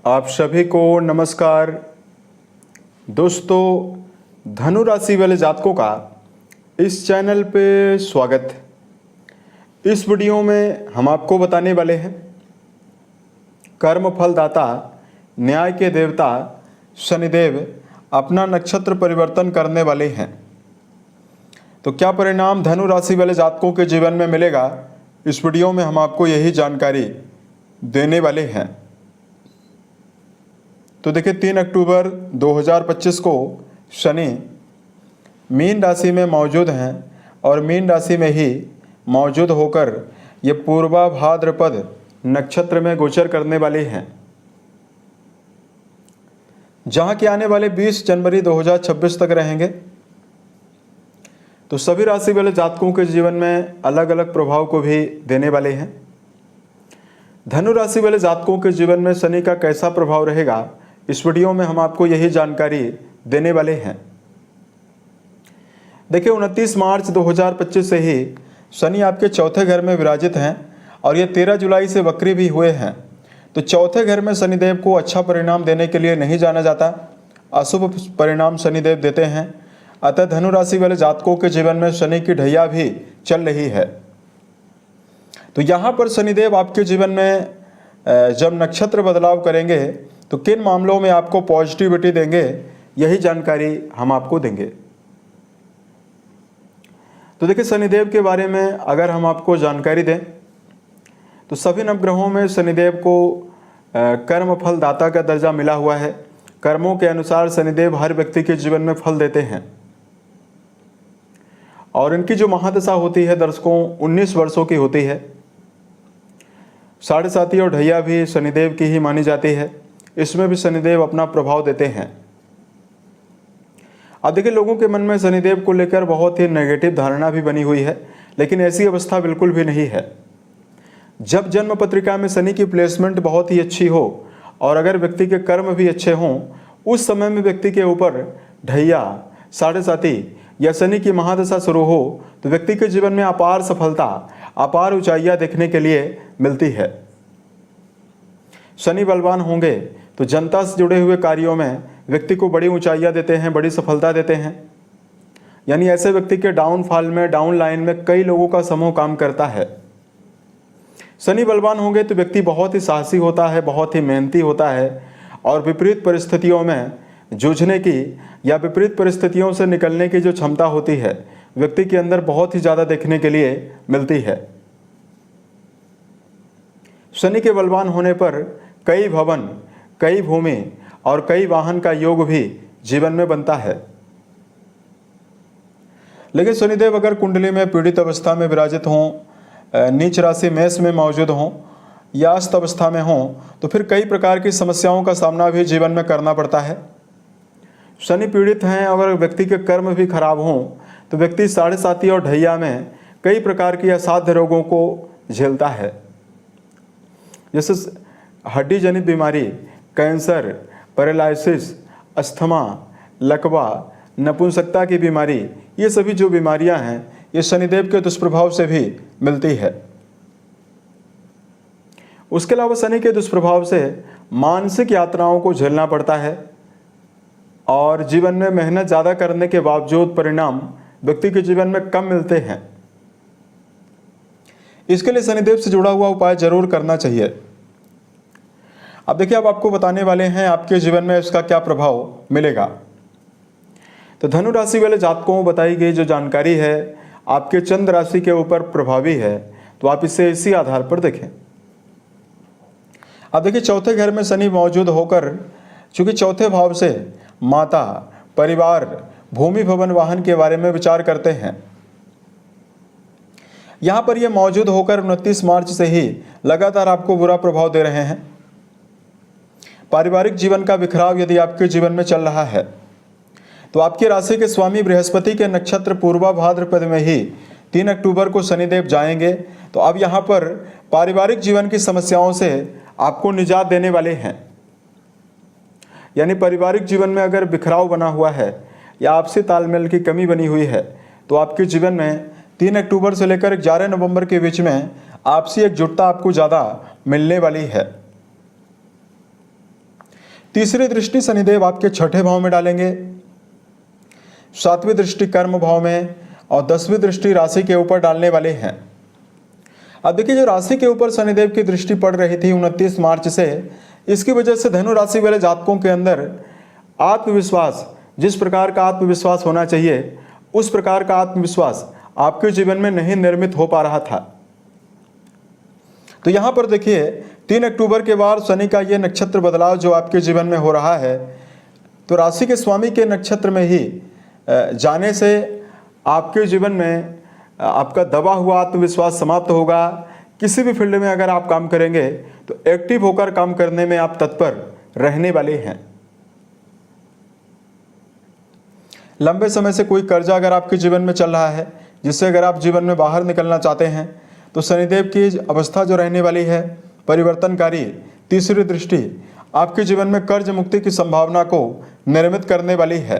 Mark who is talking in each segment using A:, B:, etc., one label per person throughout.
A: आप सभी को नमस्कार। दोस्तों, धनु राशि वाले जातकों का इस चैनल पे स्वागत है। इस वीडियो में हम आपको बताने वाले हैं कर्म फलदाता न्याय के देवता शनिदेव अपना नक्षत्र परिवर्तन करने वाले हैं। तो क्या परिणाम धनु राशि वाले जातकों के जीवन में मिलेगा, इस वीडियो में हम आपको यही जानकारी देने वाले हैं। तो देखिए, 3 अक्टूबर 2025 को शनि मीन राशि में मौजूद हैं और मीन राशि में ही मौजूद होकर ये पूर्वा भाद्रपद नक्षत्र में गोचर करने वाले हैं, जहां के आने वाले 20 जनवरी 2026 तक रहेंगे। तो सभी राशि वाले जातकों के जीवन में अलग अलग प्रभाव को भी देने वाले हैं। धनु राशि वाले जातकों के जीवन में शनि का कैसा प्रभाव रहेगा, इस वीडियो में हम आपको यही जानकारी देने वाले हैं। देखिए, 29 मार्च 2025 से ही शनि आपके चौथे घर में विराजित हैं और ये 13 जुलाई से वक्री भी हुए हैं। तो चौथे घर में शनिदेव को अच्छा परिणाम देने के लिए नहीं जाना जाता, अशुभ परिणाम शनिदेव देते हैं। अतः धनु राशि वाले जातकों के जीवन में शनि की ढैया भी चल रही है। तो यहाँ पर शनिदेव आपके जीवन में जब नक्षत्र बदलाव करेंगे तो किन मामलों में आपको पॉजिटिविटी देंगे, यही जानकारी हम आपको देंगे। तो देखिए, शनिदेव के बारे में अगर हम आपको जानकारी दें तो सभी नवग्रहों में शनिदेव को कर्म फल दाता का दर्जा मिला हुआ है। कर्मों के अनुसार शनिदेव हर व्यक्ति के जीवन में फल देते हैं और इनकी जो महादशा होती है दर्शकों 19 वर्षों की होती है। साढ़े साती और ढैया भी शनिदेव की ही मानी जाती है, इसमें भी शनिदेव अपना प्रभाव देते हैं। अब देखिए, लोगों के मन में शनिदेव को लेकर बहुत ही नेगेटिव धारणा भी बनी हुई है, लेकिन ऐसी अवस्था बिल्कुल भी नहीं है। जब जन्म पत्रिका में शनि की प्लेसमेंट बहुत ही अच्छी हो और अगर व्यक्ति के कर्म भी अच्छे हों, उस समय में व्यक्ति के ऊपर ढैया, साढ़े साती या शनि की महादशा शुरू हो तो व्यक्ति के जीवन में अपार सफलता, अपार ऊंचाइयां देखने के लिए मिलती है। शनि बलवान होंगे तो जनता से जुड़े हुए कार्यों में व्यक्ति को बड़ी ऊंचाइयां देते हैं, बड़ी सफलता देते हैं। यानी ऐसे व्यक्ति के डाउनफॉल में, डाउन लाइन में कई लोगों का समूह काम करता है। शनि बलवान होंगे तो व्यक्ति बहुत ही साहसी होता है, बहुत ही मेहनती होता है और विपरीत परिस्थितियों में जूझने की या विपरीत परिस्थितियों से निकलने की जो क्षमता होती है व्यक्ति के अंदर बहुत ही ज़्यादा देखने के लिए मिलती है। शनि के बलवान होने पर कई भवन, कई भूमि और कई वाहन का योग भी जीवन में बनता है। लेकिन शनिदेव अगर कुंडली में पीड़ित अवस्था में विराजित हों, नीच राशि मेष में मौजूद हों या अस्त अवस्था में हों तो फिर कई प्रकार की समस्याओं का सामना भी जीवन में करना पड़ता है। शनि पीड़ित हैं और व्यक्ति के कर्म भी खराब हों तो व्यक्ति साढ़े साती और ढैया में कई प्रकार की असाध्य रोगों को झेलता है, जैसे हड्डी जनित बीमारी, कैंसर, पैरालिसिस, अस्थमा, लकवा, नपुंसकता की बीमारी। ये सभी जो बीमारियां हैं ये शनिदेव के दुष्प्रभाव से भी मिलती है। उसके अलावा शनि के दुष्प्रभाव से मानसिक यातनाओं को झेलना पड़ता है और जीवन में मेहनत ज़्यादा करने के बावजूद परिणाम व्यक्ति के जीवन में कम मिलते हैं। इसके लिए शनिदेव से जुड़ा हुआ उपाय जरूर करना चाहिए। अब देखिए, अब आपको बताने वाले हैं आपके जीवन में इसका क्या प्रभाव मिलेगा। तो धनु राशि वाले जातकों को बताई गई जो जानकारी है आपके चंद्र राशि के ऊपर प्रभावी है, तो आप इसे इसी आधार पर देखें। अब देखिए, चौथे घर में शनि मौजूद होकर चूंकि चौथे भाव से माता, परिवार, भूमि, भवन, वाहन के बारे में विचार करते हैं। यहां पर यह मौजूद होकर 29 मार्च से ही लगातार आपको बुरा प्रभाव दे रहे हैं। पारिवारिक जीवन का बिखराव यदि आपके जीवन में चल रहा है तो आपकी राशि के स्वामी बृहस्पति के नक्षत्र पूर्वा भाद्रपद में ही 3 अक्टूबर को शनिदेव जाएंगे। तो अब यहाँ पर पारिवारिक जीवन की समस्याओं से आपको निजात देने वाले हैं। यानी पारिवारिक जीवन में अगर बिखराव बना हुआ है या आपसी तालमेल की कमी बनी हुई है तो आपके जीवन में 3 अक्टूबर से लेकर 11 नवंबर के बीच में आपसी एकजुटता आपको ज़्यादा मिलने वाली है। तीसरी दृष्टि शनिदेव आपके छठे भाव में डालेंगे, सातवीं दृष्टि कर्म भाव में और 10वीं दृष्टि राशि के ऊपर डालने वाले हैं। अब देखिए, जो राशि के ऊपर शनिदेव की दृष्टि पड़ रही थी 29 मार्च से, इसकी वजह से धनु राशि वाले जातकों के अंदर आत्मविश्वास, जिस प्रकार का आत्मविश्वास होना चाहिए उस प्रकार का आत्मविश्वास आपके जीवन में नहीं निर्मित हो पा रहा था। तो यहाँ पर देखिए, 3 अक्टूबर के बाद शनि का ये नक्षत्र बदलाव जो आपके जीवन में हो रहा है, तो राशि के स्वामी के नक्षत्र में ही जाने से आपके जीवन में आपका दबा हुआ आत्मविश्वास समाप्त होगा। किसी भी फील्ड में अगर आप काम करेंगे तो एक्टिव होकर काम करने में आप तत्पर रहने वाले हैं। लंबे समय से कोई कर्जा अगर आपके जीवन में चल रहा है, जिससे अगर आप जीवन में बाहर निकलना चाहते हैं, तो शनिदेव की अवस्था जो रहने वाली है परिवर्तनकारी तीसरी दृष्टि आपके जीवन में कर्ज मुक्ति की संभावना को निर्मित करने वाली है।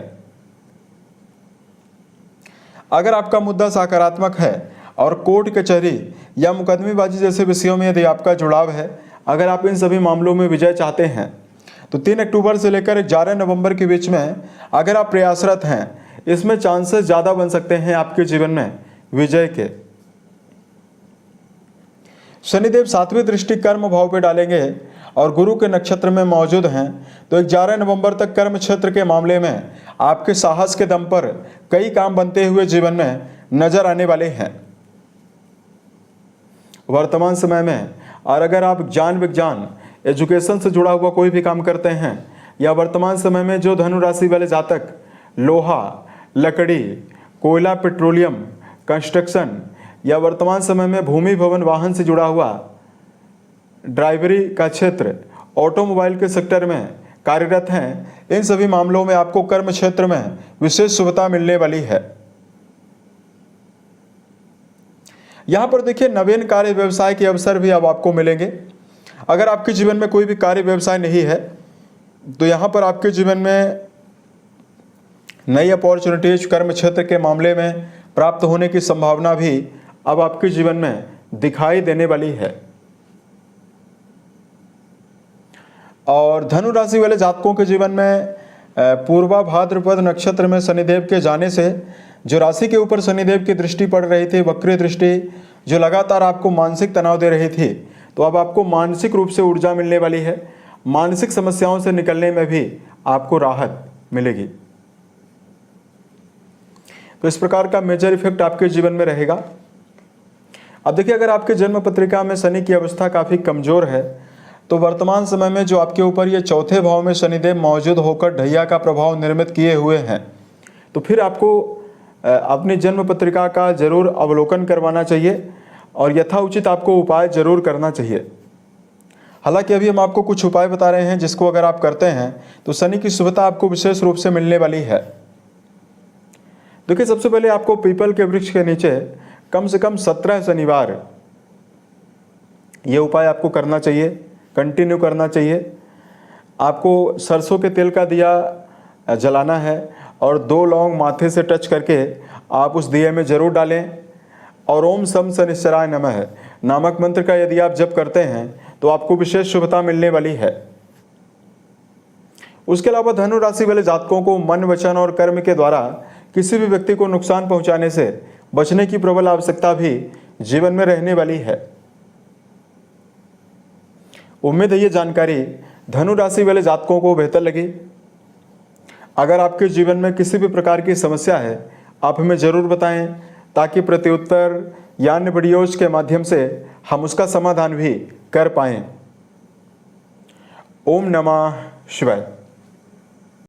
A: अगर आपका मुद्दा सकारात्मक है और कोर्ट कचहरी या मुकदमेबाजी जैसे विषयों में यदि आपका जुड़ाव है, अगर आप इन सभी मामलों में विजय चाहते हैं, तो 3 अक्टूबर से लेकर 11 नवंबर के बीच में अगर आप प्रयासरत हैं, इसमें चांसेस ज़्यादा बन सकते हैं आपके जीवन में विजय के। शनिदेव 7वीं दृष्टि कर्म भाव पे डालेंगे और गुरु के नक्षत्र में मौजूद हैं, तो 11 नवंबर तक कर्म क्षेत्र के मामले में आपके साहस के दम पर कई काम बनते हुए जीवन में नजर आने वाले हैं। वर्तमान समय में और अगर आप ज्ञान विज्ञान एजुकेशन से जुड़ा हुआ कोई भी काम करते हैं, या वर्तमान समय में जो धनु राशि वाले जातक लोहा, लकड़ी, कोयला, पेट्रोलियम, कंस्ट्रक्शन या वर्तमान समय में भूमि भवन वाहन से जुड़ा हुआ ड्राइवरी का क्षेत्र, ऑटोमोबाइल के सेक्टर में कार्यरत हैं, इन सभी मामलों में आपको कर्म क्षेत्र में विशेष शुभता मिलने वाली है। यहाँ पर देखिए, नवीन कार्य व्यवसाय के अवसर भी अब आपको मिलेंगे। अगर आपके जीवन में कोई भी कार्य व्यवसाय नहीं है, तो यहाँ पर आपके जीवन में नई अपॉर्चुनिटीज कर्म क्षेत्र के मामले में प्राप्त होने की संभावना भी अब आपके जीवन में दिखाई देने वाली है। और धनु राशि वाले जातकों के जीवन में पूर्वा भाद्रपद नक्षत्र में शनिदेव के जाने से जो राशि के ऊपर शनिदेव की दृष्टि पड़ रही थी, वक्री दृष्टि जो लगातार आपको मानसिक तनाव दे रही थी, तो अब आपको मानसिक रूप से ऊर्जा मिलने वाली है। मानसिक समस्याओं से निकलने में भी आपको राहत मिलेगी। तो इस प्रकार का मेजर इफेक्ट आपके जीवन में रहेगा। अब देखिए, अगर आपके जन्म पत्रिका में शनि की अवस्था काफ़ी कमज़ोर है, तो वर्तमान समय में जो आपके ऊपर ये चौथे भाव में शनिदेव मौजूद होकर ढैया का प्रभाव निर्मित किए हुए हैं, तो फिर आपको अपनी जन्म पत्रिका का जरूर अवलोकन करवाना चाहिए और यथाउचित आपको उपाय जरूर करना चाहिए। हालांकि अभी हम आपको कुछ उपाय बता रहे हैं जिसको अगर आप करते हैं तो शनि की शुभता आपको विशेष रूप से मिलने वाली है। देखिए, सबसे पहले आपको पीपल के वृक्ष के नीचे कम से कम 17 शनिवार ये उपाय आपको करना चाहिए, कंटिन्यू करना चाहिए। आपको सरसों के तेल का दिया जलाना है और 2 लौंग माथे से टच करके आप उस दिए में जरूर डालें और ओम सम शनिश्चराय नमः नामक मंत्र का यदि आप जप करते हैं तो आपको विशेष शुभता मिलने वाली है। उसके अलावा धनु राशि वाले जातकों को मन, वचन और कर्म के द्वारा किसी भी व्यक्ति को नुकसान पहुंचाने से बचने की प्रबल आवश्यकता भी जीवन में रहने वाली है। उम्मीद है ये जानकारी धनु राशि वाले जातकों को बेहतर लगी। अगर आपके जीवन में किसी भी प्रकार की समस्या है, आप हमें ज़रूर बताएं ताकि प्रत्युत्तर या अन्य वीडियोज के माध्यम से हम उसका समाधान भी कर पाएं। ओम नमः शिवाय।